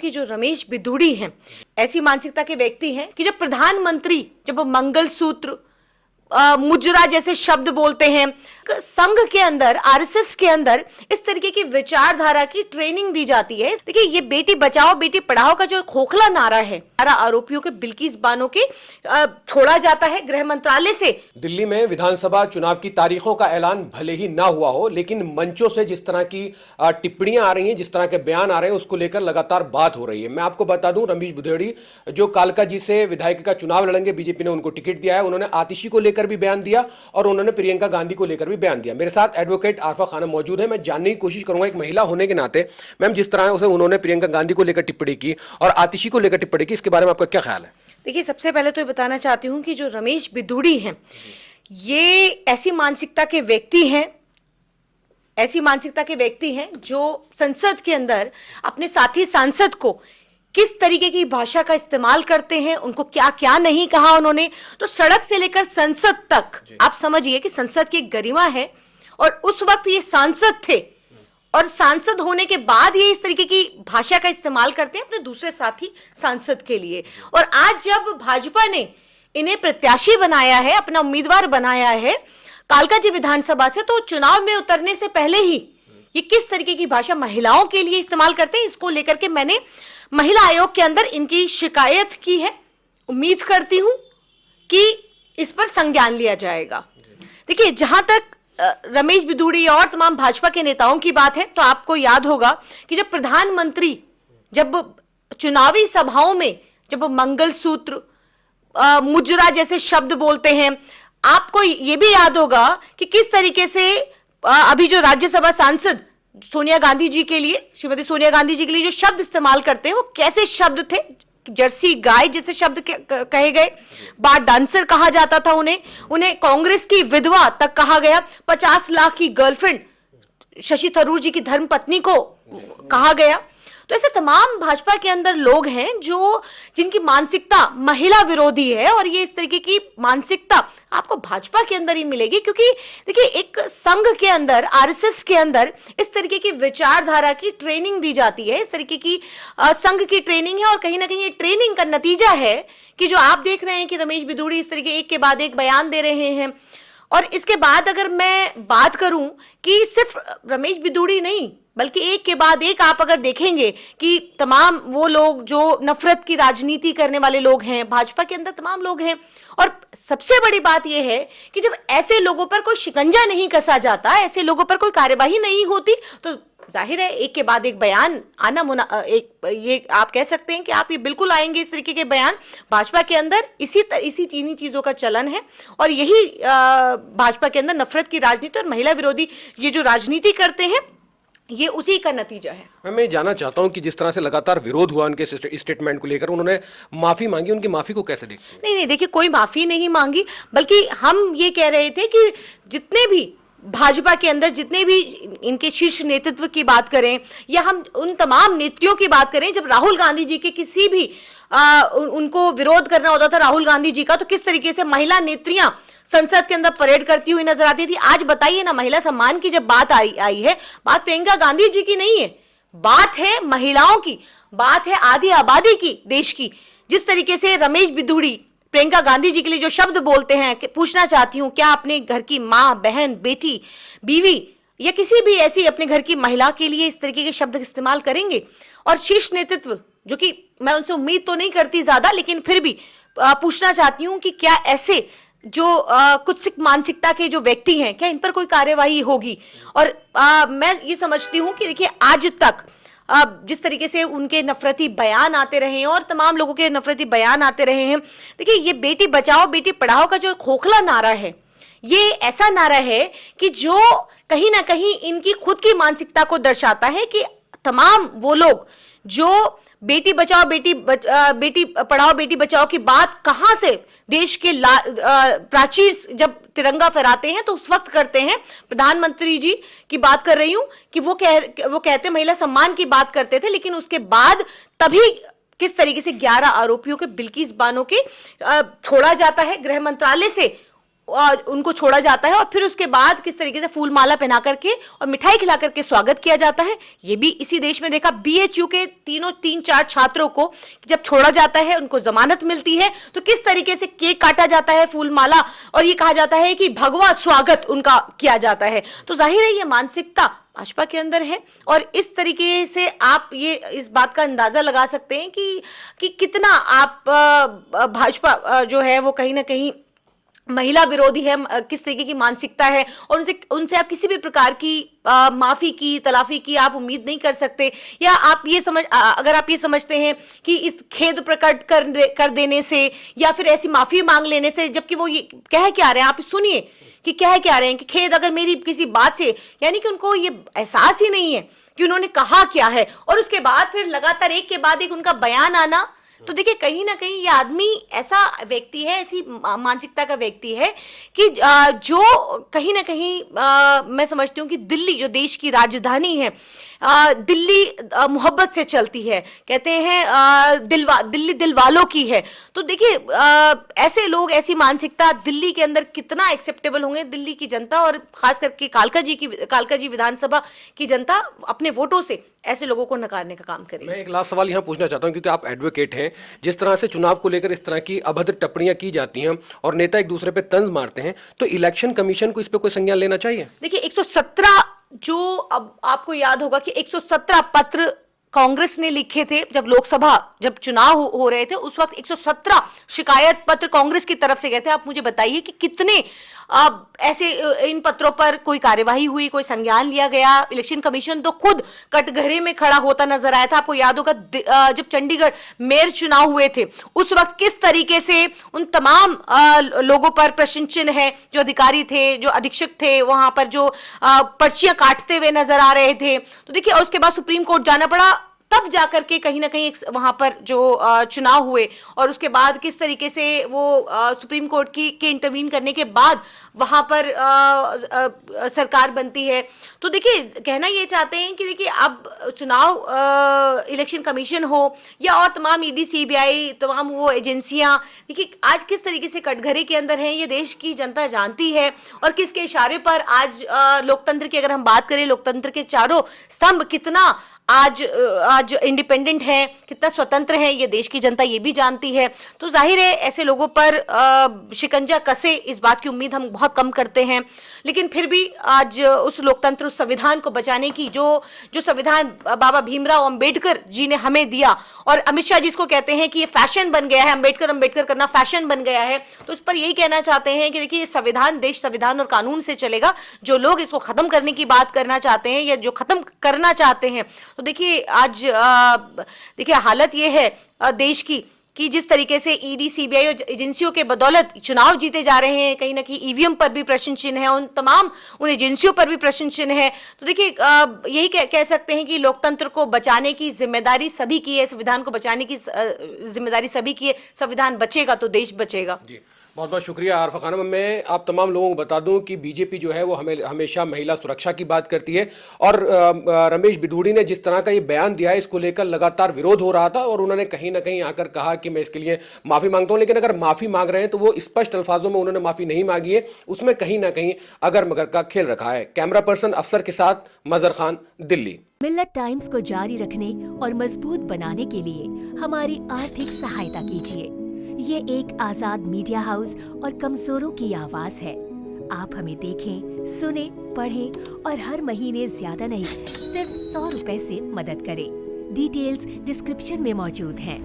कि जो रमेश बिधूड़ी हैं ऐसी मानसिकता के व्यक्ति हैं कि जब प्रधानमंत्री जब मंगलसूत्र मुजरा जैसे शब्द बोलते हैं, संघ के अंदर आरएसएस के अंदर इस तरीके की विचारधारा की ट्रेनिंग दी जाती है। देखिए, ये बेटी बचाओ बेटी पढ़ाओ का जो खोखला नारा है, आरोपियों के बिल्किस बानो के छोड़ा जाता है गृह मंत्रालय से। दिल्ली में विधानसभा चुनाव की तारीखों का ऐलान भले ही ना हुआ हो, लेकिन मंचों से जिस तरह की टिप्पणियां आ रही हैं, जिस तरह के बयान आ रहे हैं, उसको लेकर लगातार बात हो रही है। मैं आपको बता दूं, रमेश बिधूड़ी जो कालका जी से विधायक का चुनाव लड़ेंगे, बीजेपी ने उनको टिकट दिया है, उन्होंने आतिशी को लेकर भी बयान दिया और उन्होंने प्रियंका गांधी को लेकर भी बयान दिया। मेरे साथ एडवोकेट आरफा खानम मौजूद है। मैं जानने की कोशिश करूंगा, एक महिला होने के नाते, मैम, जिस तरह से उन्होंने प्रियंका गांधी को लेकर टिप्पणी की और आतिशी को लेकर टिप्पणी की, इसके बारे में आपका क्या ख्याल है? देखिए, सबसे पहले तो ये बताना चाहती हूँ कि जो रमेश बिधूड़ी हैं ये ऐसी मानसिकता के व्यक्ति हैं जो संसद के अंदर अपने साथी सांसद को किस तरीके की भाषा का इस्तेमाल करते हैं, उनको क्या क्या नहीं कहा उन्होंने। तो सड़क से लेकर संसद तक आप समझिए कि संसद की गरिमा है और उस वक्त ये सांसद थे और सांसद होने के बाद ये इस तरीके की भाषा का इस्तेमाल करते हैं अपने दूसरे साथी सांसद के लिए। और आज जब भाजपा ने इन्हें प्रत्याशी बनाया है, अपना उम्मीदवार बनाया है कालका जी विधानसभा से, तो चुनाव में उतरने से पहले ही ये किस तरीके की भाषा महिलाओं के लिए इस्तेमाल करते हैं, इसको लेकर के मैंने महिला आयोग के अंदर इनकी शिकायत की है। उम्मीद करती हूं कि इस पर संज्ञान लिया जाएगा। देखिए, जहां तक रमेश बिधूड़ी और तमाम भाजपा के नेताओं की बात है, तो आपको याद होगा कि जब प्रधानमंत्री जब चुनावी सभाओं में जब मंगलसूत्र मुजरा जैसे शब्द बोलते हैं, आपको ये भी याद होगा कि किस तरीके से अभी जो राज्यसभा सांसद सोनिया गांधी जी के लिए, श्रीमती सोनिया गांधी जी के लिए जो शब्द इस्तेमाल करते हैं वो कैसे शब्द थे, जर्सी गाय जैसे शब्द कहे गए, बार डांसर कहा जाता था उन्हें कांग्रेस की विधवा तक कहा गया, 50 लाख की गर्लफ्रेंड शशि थरूर जी की धर्मपत्नी को कहा गया। तो ऐसे तमाम भाजपा के अंदर लोग हैं जिनकी मानसिकता महिला विरोधी है और ये इस तरीके की मानसिकता आपको भाजपा के अंदर ही मिलेगी, क्योंकि देखिए, एक संघ के अंदर आरएसएस के अंदर इस तरीके की विचारधारा की ट्रेनिंग दी जाती है। इस तरीके की संघ की ट्रेनिंग है और कहीं ना कहीं ये ट्रेनिंग का नतीजा है कि जो आप देख रहे हैं कि रमेश बिधूड़ी इस तरीके एक के बाद एक बयान दे रहे हैं। और इसके बाद अगर मैं बात करूं कि सिर्फ रमेश बिधूड़ी नहीं बल्कि एक के बाद एक आप अगर देखेंगे कि तमाम वो लोग जो नफरत की राजनीति करने वाले लोग हैं, भाजपा के अंदर तमाम लोग हैं। और सबसे बड़ी बात यह है कि जब ऐसे लोगों पर कोई शिकंजा नहीं कसा जाता, ऐसे लोगों पर कोई कार्यवाही नहीं होती, तो जाहिर है एक के बाद एक बयान आना ये आप कह सकते हैं कि आप ये बिल्कुल आएंगे इस तरीके के बयान। भाजपा के अंदर इसी चीनी चीजों का चलन है और यही भाजपा के अंदर नफरत की राजनीति और महिला विरोधी ये जो राजनीति करते हैं, ये उसी का नतीजा है। मैं जानना चाहता हूं कि जिस तरह से लगातार विरोध हुआ उनके स्टेटमेंट को लेकर, उन्होंने माफी मांगी, उनकी माफी को कैसे देखते हैं? नहीं, देखिए, कोई माफी नहीं मांगी, बल्कि हम ये कह रहे थे कि जितने भी भाजपा के अंदर जितने भी इनके शीर्ष नेतृत्व की बात करें या हम उन तमाम नेत्रियों की बात करें, जब राहुल गांधी जी के किसी भी उनको विरोध करना होता था राहुल गांधी जी का, तो किस तरीके से महिला नेत्रियां संसद के अंदर परेड करती हुई नजर आती थी। आज बताइए ना, महिला सम्मान की जब बात आई है, बात प्रियंका गांधी जी की नहीं है, बात है महिलाओं की, बात है आधी आबादी की, देश की। जिस तरीके से रमेश बिधूड़ी प्रियंका गांधी जी के लिए जो शब्द बोलते हैं, कि पूछना चाहती हूं क्या अपने घर की माँ, बहन, बेटी, बीवी या किसी भी ऐसी अपने घर की महिला के लिए इस तरीके के शब्द इस्तेमाल करेंगे? और शीर्ष नेतृत्व, जो कि मैं उनसे उम्मीद तो नहीं करती ज्यादा, लेकिन फिर भी पूछना चाहती हूं कि क्या ऐसे जो कुत्सित मानसिकता के जो व्यक्ति हैं, क्या इन पर कोई कार्यवाही होगी? और मैं ये समझती हूं कि देखिए, आज तक जिस तरीके से उनके नफरती बयान आते रहे हैं और तमाम लोगों के नफरती बयान आते रहे हैं, देखिए, ये बेटी बचाओ बेटी पढ़ाओ का जो खोखला नारा है, ये ऐसा नारा है कि जो कहीं ना कहीं इनकी खुद की मानसिकता को दर्शाता है कि तमाम वो लोग जो बेटी बचाओ बेटी पढ़ाओ बेटी बचाओ की बात कहां से देश के प्राचीर जब तिरंगा फहराते हैं तो उस वक्त करते हैं। प्रधानमंत्री जी की बात कर रही हूं कि वो कहते महिला सम्मान की बात करते थे, लेकिन उसके बाद तभी किस तरीके से 11 आरोपियों के बिल्किस बानो के छोड़ा जाता है गृह मंत्रालय से, उनको छोड़ा जाता है और फिर उसके बाद किस तरीके से फूल माला पहना करके और मिठाई खिला करके स्वागत किया जाता है। ये भी इसी देश में देखा। बीएचयू के तीन चार छात्रों को जब छोड़ा जाता है, उनको जमानत मिलती है, तो किस तरीके से केक काटा जाता है, फूल माला, और ये कहा जाता है कि भगवा स्वागत उनका किया जाता है। तो जाहिर है ये मानसिकता भाजपा के अंदर है और इस तरीके से आप ये इस बात का अंदाजा लगा सकते हैं कि कितना आप भाजपा जो है वो कहीं ना कहीं महिला विरोधी है, किस तरीके की मानसिकता है, और उनसे आप किसी भी प्रकार की माफी की, तलाफी की आप उम्मीद नहीं कर सकते। या आप ये अगर आप ये समझते हैं कि इस खेद प्रकट कर देने से या फिर ऐसी माफी मांग लेने से, जबकि वो ये कह क्या रहे हैं, आप सुनिए कि कह क्या रहे हैं कि खेद अगर मेरी किसी बात से, यानी कि उनको ये एहसास ही नहीं है कि उन्होंने कहा क्या है, और उसके बाद फिर लगातार एक के बाद एक उनका बयान आना। तो देखिए कहीं ना कहीं ये आदमी ऐसा व्यक्ति है, ऐसी मानसिकता का व्यक्ति है कि जो कहीं ना कहीं मैं समझती हूँ कि दिल्ली जो देश की राजधानी है, दिल्ली मोहब्बत से चलती है, कहते हैं दिल्ली दिल वालों की है। तो देखिए ऐसे लोग, ऐसी मानसिकता दिल्ली के अंदर कितना एक्सेप्टेबल होंगे। दिल्ली की जनता और खास करके कालका जी विधानसभा की जनता अपने वोटों से ऐसे लोगों को नकारने का काम करेगी। मैं एक लास्ट सवाल यहाँ पूछना चाहता हूँ, क्योंकि आप एडवोकेट हैं, जिस तरह से चुनाव को लेकर इस तरह की अभद्र टिप्पणियां की जाती हैं और नेता एक दूसरे पे तंज मारते हैं, तो इलेक्शन कमीशन को इस पे कोई संज्ञान लेना चाहिए? देखिए 117 जो, अब आपको याद होगा कि 117 पत्र कांग्रेस ने लिखे थे जब चुनाव हो रहे थे, उस वक्त 117 शिकायत पत्र कांग्रेस की तरफ से गए थे। आप मुझे बताइए कि कितने ऐसे इन पत्रों पर कोई कार्यवाही हुई, कोई संज्ञान लिया गया? इलेक्शन कमीशन तो खुद कटघरे में खड़ा होता नजर आया था। आपको याद होगा जब चंडीगढ़ मेयर चुनाव हुए थे, उस वक्त किस तरीके से उन तमाम लोगों पर प्रश्न चिन्ह है, जो अधिकारी थे, जो अधीक्षक थे, वहां पर जो पर्चियां काटते हुए नजर आ रहे थे। तो देखिए उसके बाद सुप्रीम कोर्ट जाना पड़ा, तब जाकर के कहीं ना कहीं वहां पर जो चुनाव हुए, और उसके बाद किस तरीके से वो सुप्रीम कोर्ट के इंटरवीन करने के बाद वहां पर सरकार बनती है। तो देखिए कहना ये चाहते हैं कि देखिए अब चुनाव इलेक्शन कमीशन हो या और तमाम ईडी सीबीआई तमाम वो एजेंसियां, देखिए आज किस तरीके से कटघरे के अंदर हैं, ये देश की जनता जानती है। और किसके इशारे पर आज लोकतंत्र की अगर हम बात करें, लोकतंत्र के चारों स्तंभ कितना आज इंडिपेंडेंट है, कितना स्वतंत्र है, ये देश की जनता ये भी जानती है। तो जाहिर है ऐसे लोगों पर शिकंजा कसे, इस बात की उम्मीद हम बहुत कम करते हैं। लेकिन फिर भी आज उस लोकतंत्र, उस संविधान को बचाने की जो संविधान बाबा भीमराव अंबेडकर जी ने हमें दिया, और अमित शाह जिसको कहते हैं कि ये फैशन बन गया है, अंबेडकर करना फैशन बन गया है, तो उस पर यही कहना चाहते हैं कि देखिए संविधान, देश संविधान और कानून से चलेगा। जो लोग इसको खत्म करने की बात करना चाहते हैं या जो खत्म करना चाहते हैं, तो देखिए आज देखिए हालत ये है देश की कि जिस तरीके से ईडी सीबीआई और एजेंसियों के बदौलत चुनाव जीते जा रहे हैं, कहीं ना कहीं ईवीएम पर भी प्रश्न चिन्ह है, उन एजेंसियों पर भी प्रश्न चिन्ह है। तो देखिए यही कह सकते हैं कि लोकतंत्र को बचाने की जिम्मेदारी सभी की है, संविधान को बचाने की जिम्मेदारी सभी की है। संविधान बचेगा तो देश बचेगा। बहुत बहुत शुक्रिया आरफा खानम। मैं आप तमाम लोगों को बता दूं कि बीजेपी जो है वो हमेशा महिला सुरक्षा की बात करती है, और रमेश बिधूड़ी ने जिस तरह का ये बयान दिया है, इसको लेकर लगातार विरोध हो रहा था, और उन्होंने कहीं ना कहीं आकर कहा कि मैं इसके लिए माफ़ी मांगता हूं। लेकिन अगर माफ़ी मांग रहे हैं तो वो स्पष्ट अल्फाजों में उन्होंने माफ़ी नहीं मांगी है, उसमें कहीं ना कहीं अगर मगर का खेल रखा है। कैमरा पर्सन अफसर के साथ मजहर खान, दिल्ली। मिल्लत टाइम्स को जारी रखने और मजबूत बनाने के लिए हमारी आर्थिक सहायता कीजिए। ये एक आजाद मीडिया हाउस और कमजोरों की आवाज है। आप हमें देखें, सुने, पढ़ें और हर महीने ज्यादा नहीं, सिर्फ 100 रुपए से मदद करें। डिटेल्स डिस्क्रिप्शन में मौजूद हैं।